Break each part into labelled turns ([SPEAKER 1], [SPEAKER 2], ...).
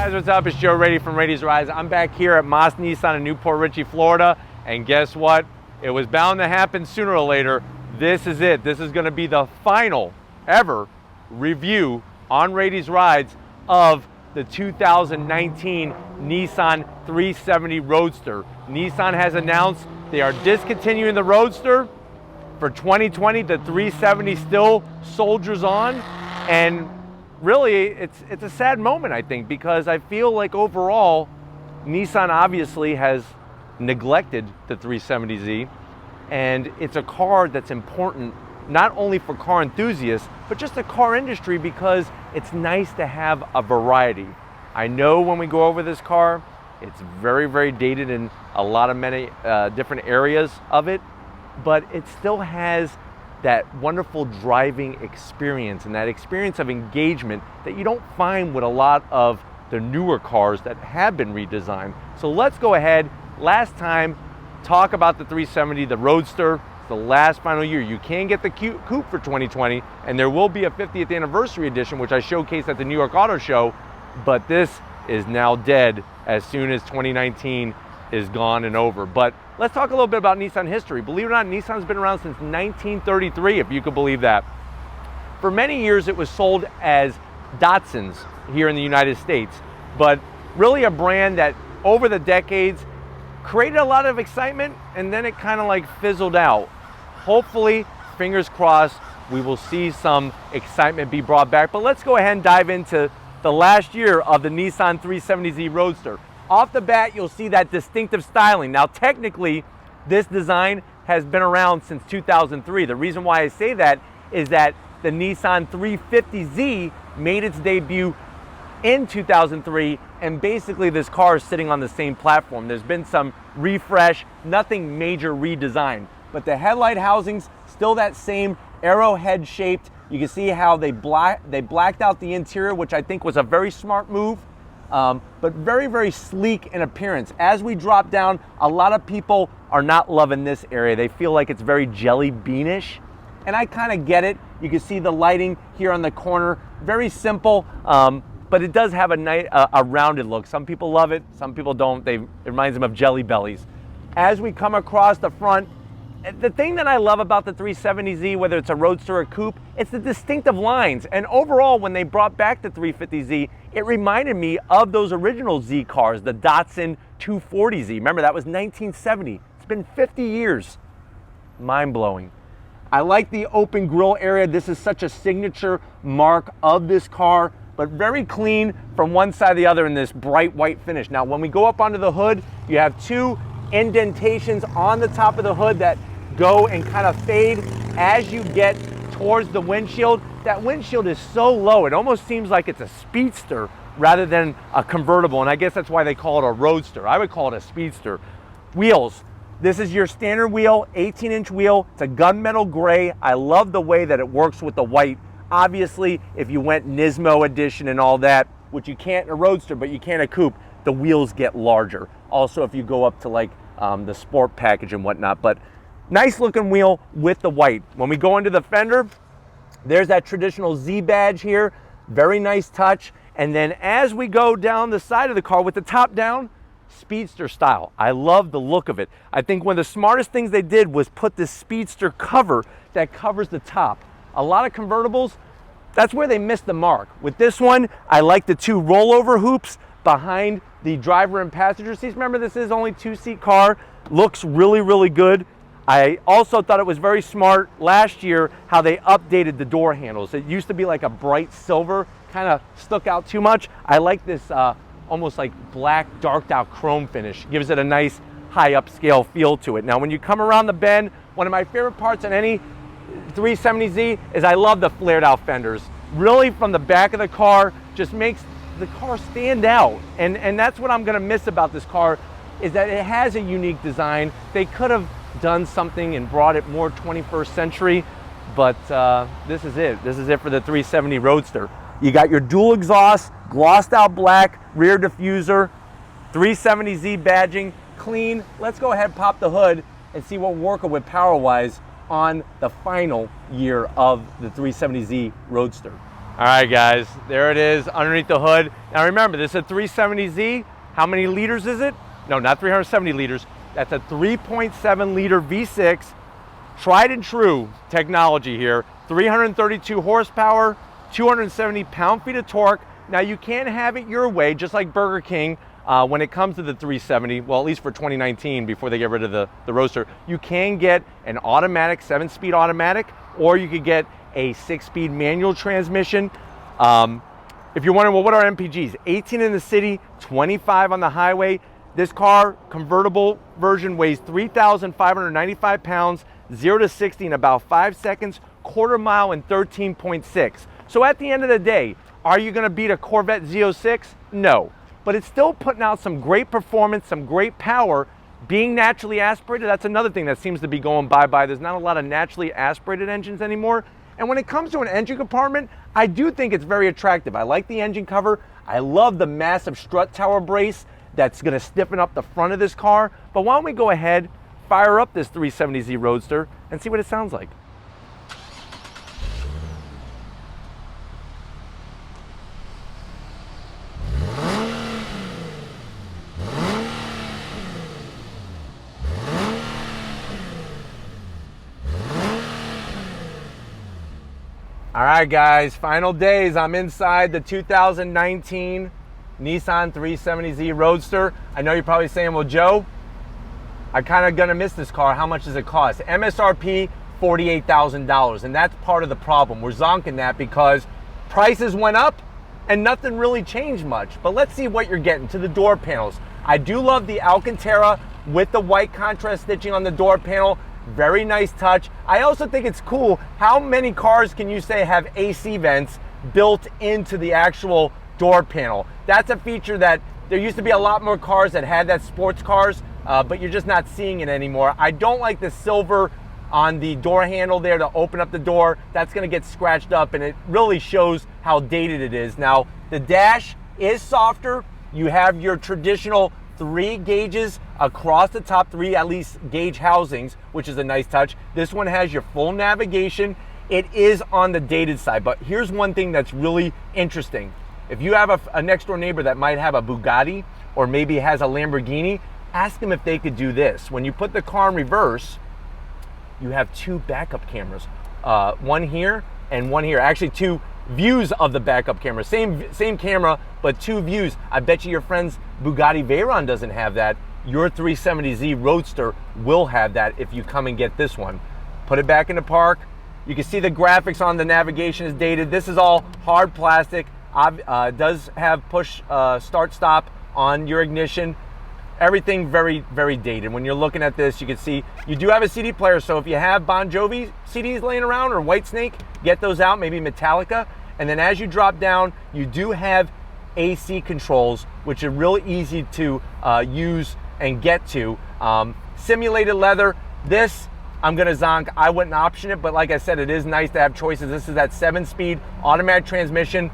[SPEAKER 1] guys, what's up? It's Joe Rady from Rady's Rides. I'm back here at Moss Nissan in Newport Richey, Florida. And guess what? It was bound to happen sooner or later. This is it. This is going to be the final ever review on Rady's Rides of the 2019 Nissan 370 Roadster. Nissan has announced they are discontinuing the Roadster. For 2020, the 370 still soldiers on. And really, it's a sad moment, I think, because I feel like overall, Nissan obviously has neglected the 370Z, and it's a car that's important not only for car enthusiasts, but just the car industry, because it's nice to have a variety. I know when we go over this car, it's very, very dated in a lot of many different areas of it, but it still has that wonderful driving experience and that experience of engagement that you don't find with a lot of the newer cars that have been redesigned. So let's go ahead, last time, talk about the 370, the Roadster. It's the last final year. You can get the coupe for 2020, and there will be a 50th anniversary edition, which I showcased at the New York Auto Show, but this is now dead as soon as 2019 is gone and over. But let's talk a little bit about Nissan history. Believe it or not, Nissan's been around since 1933, if you could believe that. For many years, it was sold as Datsuns here in the United States, but really a brand that over the decades created a lot of excitement, and then it kind of like fizzled out. Hopefully, fingers crossed, we will see some excitement be brought back. But let's go ahead and dive into the last year of the Nissan 370Z Roadster. Off the bat, you'll see that distinctive styling. Now, technically, this design has been around since 2003. The reason why I say that is that the Nissan 350Z made its debut in 2003, and basically this car is sitting on the same platform. There's been some refresh, nothing major redesign, but the headlight housings still that same arrowhead shaped. You can see how they blacked out the interior, which I think was a very smart move. But very, very sleek in appearance. As we drop down, a lot of people are not loving this area. They feel like it's very jelly beanish, and I kind of get it. You can see the lighting here on the corner, very simple, but it does have a rounded look. Some people love it, some people don't. It reminds them of Jelly Bellies. As we come across the front, the thing that I love about the 370Z, whether it's a Roadster or coupe, it's the distinctive lines. And overall, when they brought back the 350Z, it reminded me of those original Z cars, the Datsun 240Z. Remember, that was 1970. It's been 50 years. Mind-blowing. I like the open grille area. This is such a signature mark of this car, but very clean from one side to the other in this bright white finish. Now, when we go up onto the hood, you have two indentations on the top of the hood that go and kind of fade as you get towards the windshield. That windshield is so low, it almost seems like it's a speedster rather than a convertible, and I guess that's why they call it a Roadster. I would call it a speedster. Wheels. This is your standard wheel, 18-inch wheel. It's a gunmetal gray. I love the way that it works with the white. Obviously, if you went Nismo edition and all that, which you can't in a Roadster, but you can in a coupe, the wheels get larger. Also, if you go up to like the sport package and whatnot, but nice looking wheel with the white. When we go into the fender, there's that traditional Z badge here, very nice touch. And then as we go down the side of the car with the top down, speedster style. I love the look of it. I think one of the smartest things they did was put this speedster cover that covers the top. A lot of convertibles, that's where they missed the mark. With this one, I like the two rollover hoops behind the driver and passenger seats. Remember, this is only two-seat car. Looks really, really good. I also thought it was very smart last year how they updated the door handles. It used to be like a bright silver, kind of stuck out too much. I like this almost like black darked out chrome finish. Gives it a nice high upscale feel to it. Now when you come around the bend, one of my favorite parts in any 370Z is I love the flared out fenders. Really from the back of the car, just makes the car stand out. And that's what I'm gonna miss about this car, is that it has a unique design. They could have done something and brought it more 21st century, but this is it. This is it for the 370 Roadster. You got your dual exhaust, glossed out black, rear diffuser, 370Z badging, clean. Let's go ahead and pop the hood and see what we're working with power-wise on the final year of the 370Z Roadster. All right, guys, there it is underneath the hood. Now remember, this is a 370Z. How many liters is it? No, not 370 liters. That's a 3.7 liter V6, tried and true technology here. 332 horsepower, 270 pound-feet of torque. Now you can have it your way, just like Burger King, when it comes to the 370, well, at least for 2019, before they get rid of the Roadster, you can get an automatic, 7-speed automatic, or you could get a 6-speed manual transmission. If you're wondering, well, what are MPGs? 18 in the city, 25 on the highway. This car, convertible version, weighs 3,595 pounds, 0 to 60 in about 5 seconds, quarter mile in 13.6. So at the end of the day, are you gonna beat a Corvette Z06? No, but it's still putting out some great performance, some great power. Being naturally aspirated, that's another thing that seems to be going bye-bye. There's not a lot of naturally aspirated engines anymore. And when it comes to an engine compartment, I do think it's very attractive. I like the engine cover. I love the massive strut tower brace that's gonna stiffen up the front of this car. But why don't we go ahead, fire up this 370Z Roadster and see what it sounds like. All right, guys, final days. I'm inside the 2019 Nissan 370Z Roadster. I know you're probably saying, well, Joe, I kind of gonna miss this car. How much does it cost? MSRP, $48,000, and that's part of the problem. We're zonking that because prices went up and nothing really changed much. But let's see what you're getting to the door panels. I do love the Alcantara with the white contrast stitching on the door panel. Very nice touch. I also think it's cool, how many cars can you say have AC vents built into the actual door panel? That's a feature that there used to be a lot more cars that had that, sports cars, but you're just not seeing it anymore. I don't like the silver on the door handle there to open up the door. That's gonna get scratched up and it really shows how dated it is. Now, the dash is softer. You have your traditional 3 gauges across the top, 3 at least gauge housings, which is a nice touch. This one has your full navigation. It is on the dated side, but here's one thing that's really interesting. If you have a next door neighbor that might have a Bugatti or maybe has a Lamborghini, ask them if they could do this. When you put the car in reverse, you have 2 backup cameras, one here and one here. Actually, 2 views of the backup camera. Same camera, but 2 views. I bet you your friend's Bugatti Veyron doesn't have that. Your 370Z Roadster will have that if you come and get this one. Put it back in the park. You can see the graphics on the navigation is dated. This is all hard plastic. Does have push start stop on your ignition. Everything very, very dated. When you're looking at this, you can see you do have a CD player, so if you have Bon Jovi CDs laying around or Whitesnake, get those out, maybe Metallica. And then as you drop down, you do have AC controls, which are really easy to use and get to. Simulated leather. This, I'm gonna zonk. I wouldn't option it, but like I said, it is nice to have choices. This is that 7-speed automatic transmission.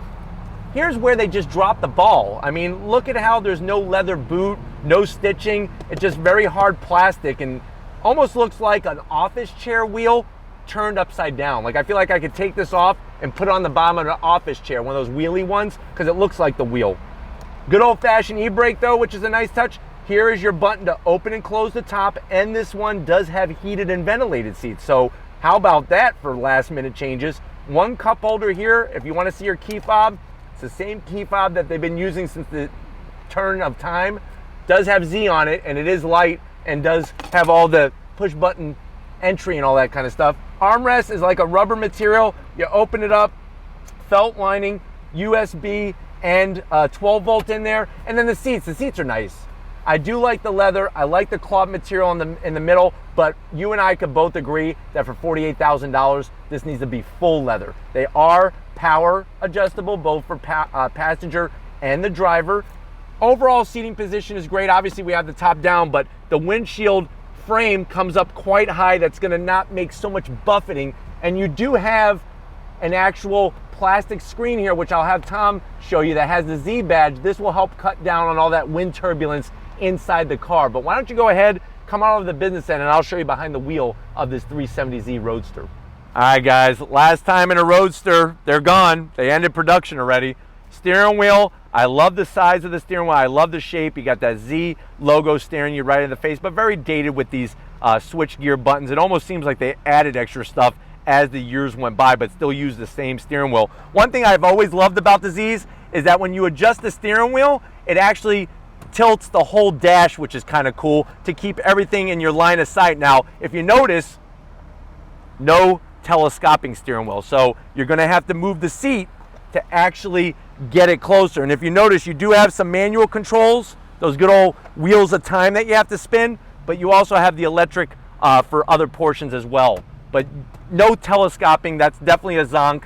[SPEAKER 1] Here's where they just dropped the ball. I mean, look at how there's no leather boot, no stitching. It's just very hard plastic and almost looks like an office chair wheel turned upside down. Like, I feel like I could take this off and put it on the bottom of an office chair, one of those wheelie ones, because it looks like the wheel. Good old-fashioned e-brake though, which is a nice touch. Here is your button to open and close the top, and this one does have heated and ventilated seats. So how about that for last-minute changes? One cup holder here, if you want to see your key fob. It's the same key fob that they've been using since the turn of time. Does have Z on it, and it is light, and does have all the push button entry and all that kind of stuff. Armrest is like a rubber material. You open it up, felt lining, USB, and 12 volt in there. And then the seats are nice. I do like the leather. I like the cloth material in the middle, but you and I could both agree that for $48,000, this needs to be full leather. They are power adjustable, both for passenger and the driver. Overall seating position is great. Obviously, we have the top down, but the windshield frame comes up quite high. That's gonna not make so much buffeting. And you do have an actual plastic screen here, which I'll have Tom show you, that has the Z badge. This will help cut down on all that wind turbulence inside the car. But why don't you go ahead, come out of the business end, and I'll show you behind the wheel of this 370Z Roadster. All All right, guys, last time in a Roadster, they're gone. They ended production already. Steering wheel, I love the size of the steering wheel. I love the shape. You got that Z logo staring you right in the face, but very dated with these switch gear buttons. It almost seems like they added extra stuff as the years went by, but still use the same steering wheel. One thing I've always loved about the Zs is that when you adjust the steering wheel, it actually tilts the whole dash, which is kind of cool, to keep everything in your line of sight. Now, if you notice, no telescoping steering wheel, so you're going to have to move the seat to actually get it closer. And if you notice, you do have some manual controls, those good old wheels of time that you have to spin, but you also have the electric for other portions as well. But no telescoping, that's definitely a zonk.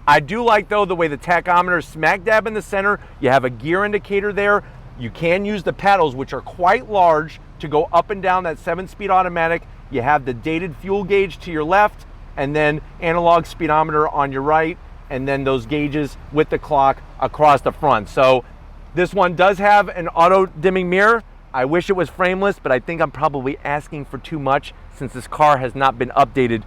[SPEAKER 1] I do like, though, the way the tachometer is smack dab in the center. You have a gear indicator there. You can use the paddles, which are quite large, to go up and down that 7-speed automatic. You have the dated fuel gauge to your left, and then analog speedometer on your right, and then those gauges with the clock across the front. So this one does have an auto dimming mirror. I wish it was frameless, but I think I'm probably asking for too much since this car has not been updated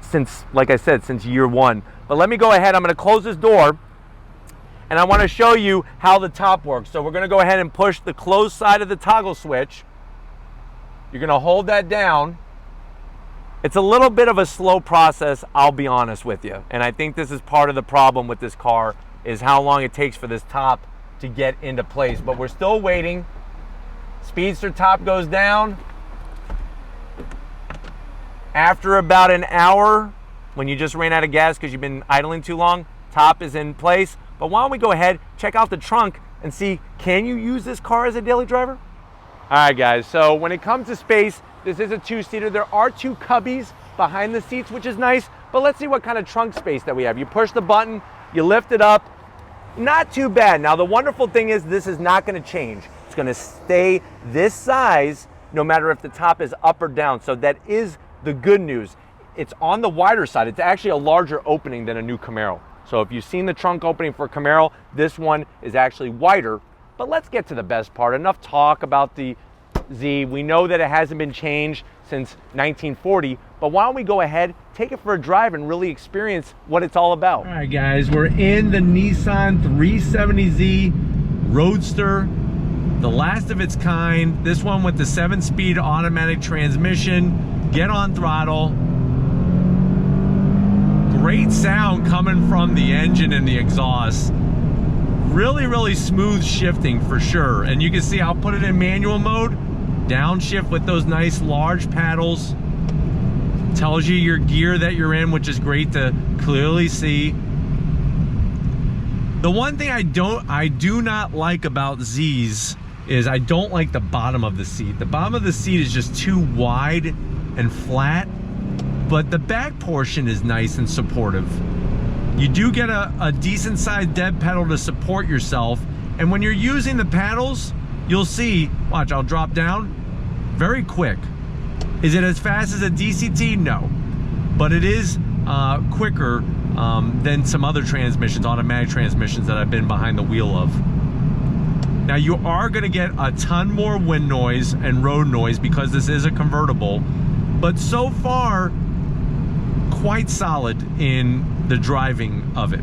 [SPEAKER 1] since, like I said, since year one. But let me go ahead, I'm gonna close this door, and I wanna show you how the top works. So we're gonna go ahead and push the closed side of the toggle switch. You're gonna hold that down. It's a little bit of a slow process, I'll be honest with you. And I think this is part of the problem with this car, is how long it takes for this top to get into place. But we're still waiting. Speedster top goes down. After about an hour, when you just ran out of gas because you've been idling too long, top is in place. But why don't we go ahead, check out the trunk and see, can you use this car as a daily driver? All right, guys, so when it comes to space, this is a 2-seater. There are 2 cubbies behind the seats, which is nice, but let's see what kind of trunk space that we have. You push the button, you lift it up, not too bad. Now, the wonderful thing is this is not gonna change. It's gonna stay this size no matter if the top is up or down. So that is the good news. It's on the wider side. It's actually a larger opening than a new Camaro. So if you've seen the trunk opening for Camaro, this one is actually wider. But let's get to the best part. Enough talk about the Z. We know that it hasn't been changed since 1940, but why don't we go ahead, take it for a drive, and really experience what it's all about. All right, guys, we're in the Nissan 370Z Roadster, the last of its kind. This one with the 7-speed automatic transmission. Get on throttle. Great sound coming from the engine and the exhaust. Really, really smooth shifting for sure. And you can see I'll put it in manual mode. Downshift with those nice large paddles. Tells you your gear that you're in, which is great to clearly see. The one thing I do not like about Z's is I don't like the bottom of the seat. The bottom of the seat is just too wide and flat, but the back portion is nice and supportive. You do get a decent sized dead pedal to support yourself, and when you're using the paddles, you'll see, watch, I'll drop down very quick. Is it as fast as a DCT? No, but it is quicker than some other transmissions, automatic transmissions that I've been behind the wheel of. Now you are gonna get a ton more wind noise and road noise because this is a convertible, but so far, quite solid in the driving of it.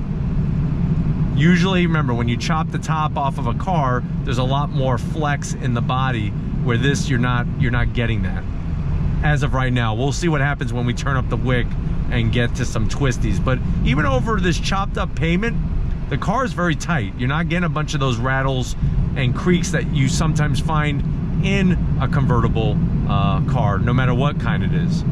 [SPEAKER 1] Usually, remember, when you chop the top off of a car, there's a lot more flex in the body, where this, you're not getting that. As of right now, we'll see what happens when we turn up the wick and get to some twisties. But even over this chopped up pavement, the car is very tight. You're not getting a bunch of those rattles and creaks that you sometimes find in a convertible car, no matter what kind it is.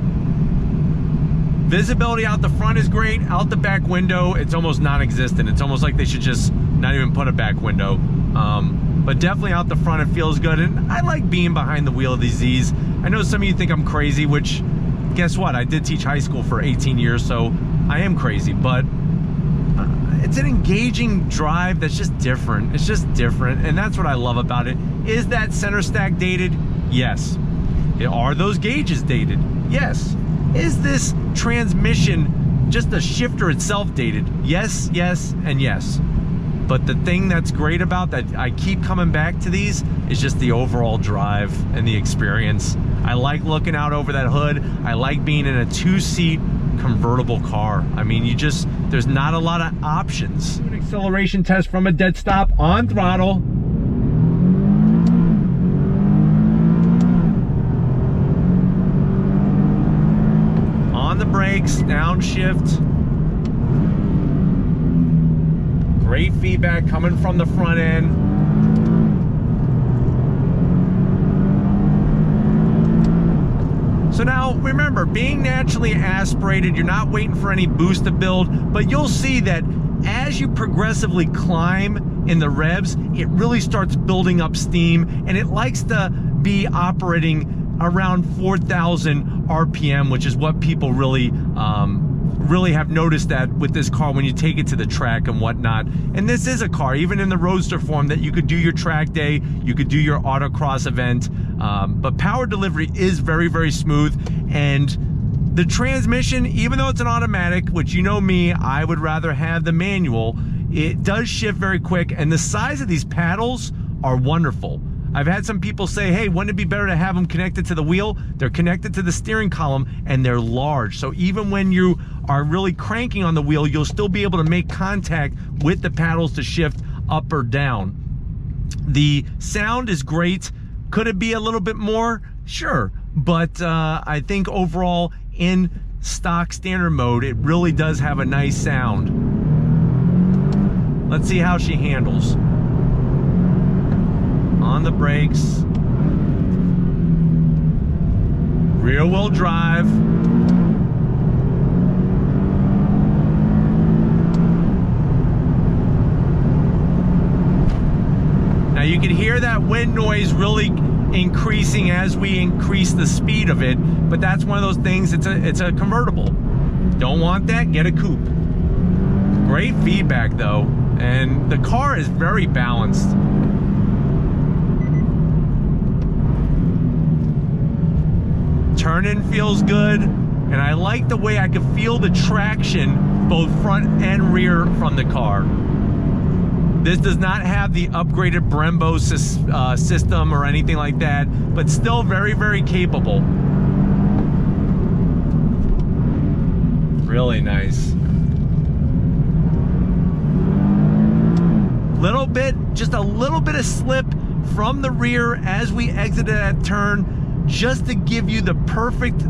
[SPEAKER 1] Visibility out the front is great. Out the back window, it's almost non-existent. It's almost like they should just not even put a back window. But definitely out the front, it feels good. And I like being behind the wheel of these Z's. I know some of you think I'm crazy, which, guess what? I did teach high school for 18 years, so I am crazy. But it's an engaging drive that's just different. It's just different, and that's what I love about it. Is that center stack dated? Yes. Are those gauges dated? Yes. Is this transmission, just the shifter itself, dated? Yes, yes, and yes. But the thing that's great about that, I keep coming back to these, is just the overall drive and the experience. I like looking out over that hood. I like being in a 2-seat convertible car. I mean, there's not a lot of options. An acceleration test from a dead stop on throttle. On the brakes, downshift. Great feedback coming from the front end. So now, remember, being naturally aspirated, you're not waiting for any boost to build, but you'll see that as you progressively climb in the revs, it really starts building up steam, and it likes to be operating around 4,000 RPM, which is what people really have noticed that with this car when you take it to the track and whatnot. And this is a car, even in the Roadster form, that you could do your track day, you could do your autocross event, but power delivery is very, very smooth. And the transmission, even though it's an automatic, which you know me, I would rather have the manual, it does shift very quick, and the size of these paddles are wonderful. I've had some people say, hey, wouldn't it be better to have them connected to the wheel? They're connected to the steering column, and they're large. So even when you are really cranking on the wheel, you'll still be able to make contact with the paddles to shift up or down. The sound is great. Could it be a little bit more? Sure. But I think overall, in stock standard mode, it really does have a nice sound. Let's see how she handles. On the brakes, rear wheel drive, now you can hear that wind noise really increasing as we increase the speed of it, but that's one of those things, it's a convertible. Don't want that, get a coupe. Great feedback though, and the car is very balanced. Turn-in feels good, and I like the way I can feel the traction both front and rear from the car. This does not have the upgraded Brembo system or anything like that, but still very, very capable. Really nice. Just a little bit of slip from the rear as we exited that turn, just to give you the perfect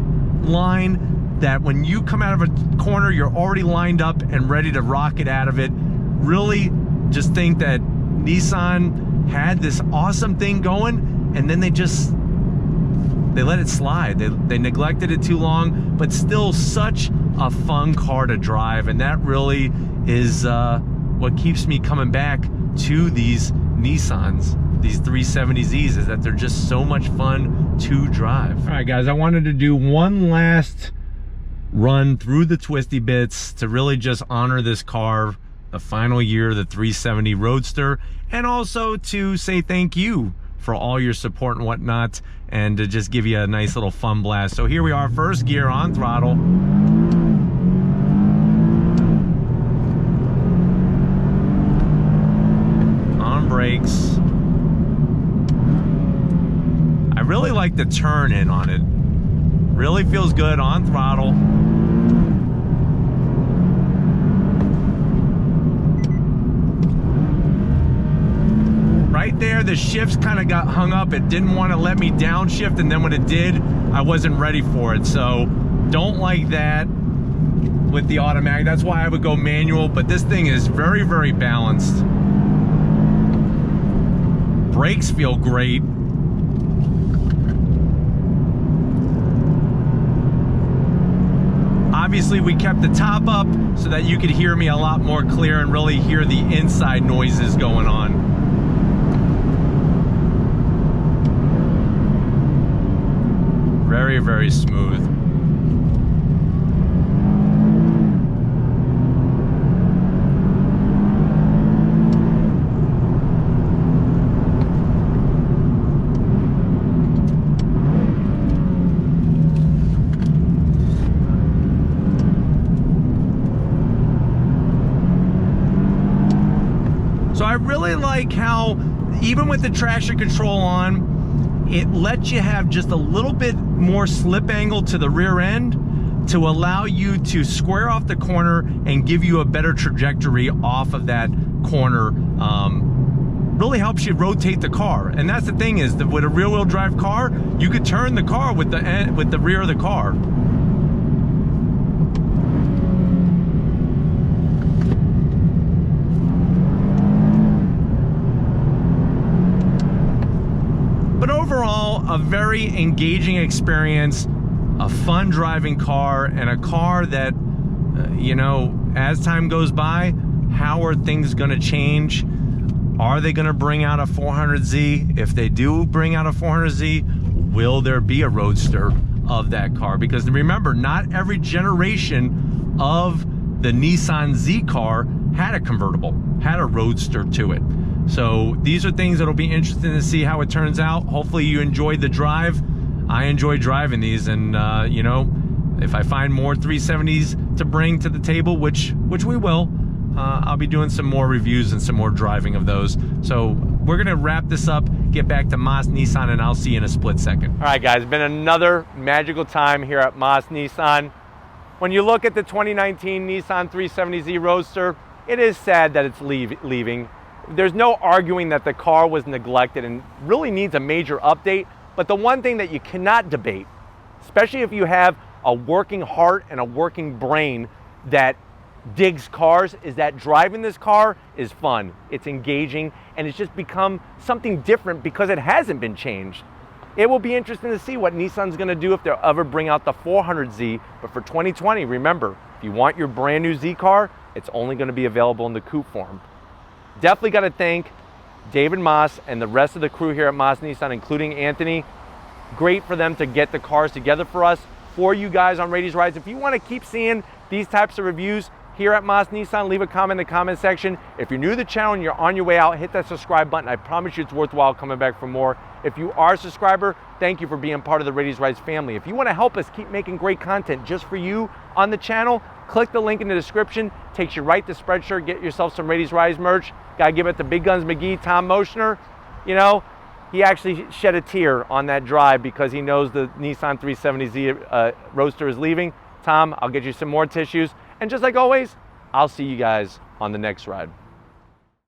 [SPEAKER 1] line that when you come out of a corner, you're already lined up and ready to rocket out of it. Really just think that Nissan had this awesome thing going, and then they let it slide. They neglected it too long, but still such a fun car to drive, and that really is what keeps me coming back to these Nissans, these 370Zs, is that they're just so much fun to drive. All right, guys, I wanted to do one last run through the Twisty Bits to really just honor this car, the final year of the 370 Roadster, and also to say thank you for all your support and whatnot, and to just give you a nice little fun blast. So here we are, first gear on throttle. On brakes. I really like the turn in on it. Really feels good on throttle. Right there, the shifts kind of got hung up. It didn't want to let me downshift, and then when it did, I wasn't ready for it. So don't like that with the automatic. That's why I would go manual, but this thing is very, very balanced. Brakes feel great. Obviously, we kept the top up so that you could hear me a lot more clear and really hear the inside noises going on. Very, very smooth. So I really like how, even with the traction control on, it lets you have just a little bit more slip angle to the rear end, to allow you to square off the corner and give you a better trajectory off of that corner. Really helps you rotate the car. And that's the thing, is that with a rear-wheel drive car, you could turn the car with the rear of the car. But overall, a very engaging experience, a fun driving car, and a car that, you know, as time goes by, how are things gonna change? Are they gonna bring out a 400Z? If they do bring out a 400Z, will there be a Roadster of that car? Because remember, not every generation of the Nissan Z car had a convertible, had a Roadster to it. So these are things that'll be interesting to see how it turns out. Hopefully you enjoyed the drive. I enjoy driving these, and you know, if I find more 370s to bring to the table, which we will, I'll be doing some more reviews and some more driving of those. So we're gonna wrap this up, get back to Moss Nissan, and I'll see you in a split second. All right, guys, it's been another magical time here at Moss Nissan. When you look at the 2019 Nissan 370Z Roadster, it is sad that it's leaving. There's no arguing that the car was neglected and really needs a major update. But the one thing that you cannot debate, especially if you have a working heart and a working brain that digs cars, is that driving this car is fun. It's engaging, and it's just become something different because it hasn't been changed. It will be interesting to see what Nissan's gonna do if they'll ever bring out the 400Z. But for 2020, remember, if you want your brand new Z car, it's only gonna be available in the coupe form. Definitely gotta thank David Moss and the rest of the crew here at Moss Nissan, including Anthony. Great for them to get the cars together for us, for you guys on Rady's Rides. If you want to keep seeing these types of reviews here at Moss Nissan, leave a comment in the comment section. If you're new to the channel and you're on your way out, hit that subscribe button. I promise you it's worthwhile coming back for more. If you are a subscriber, thank you for being part of the Rady's Rides family. If you want to help us keep making great content just for you on the channel, click the link in the description. Takes you right to Spreadshirt. Get yourself some Rady's Rides merch. Gotta give it to Big Guns McGee, Tom Moschner. You know, he actually shed a tear on that drive because he knows the Nissan 370Z Roadster is leaving. Tom, I'll get you some more tissues. And just like always, I'll see you guys on the next ride.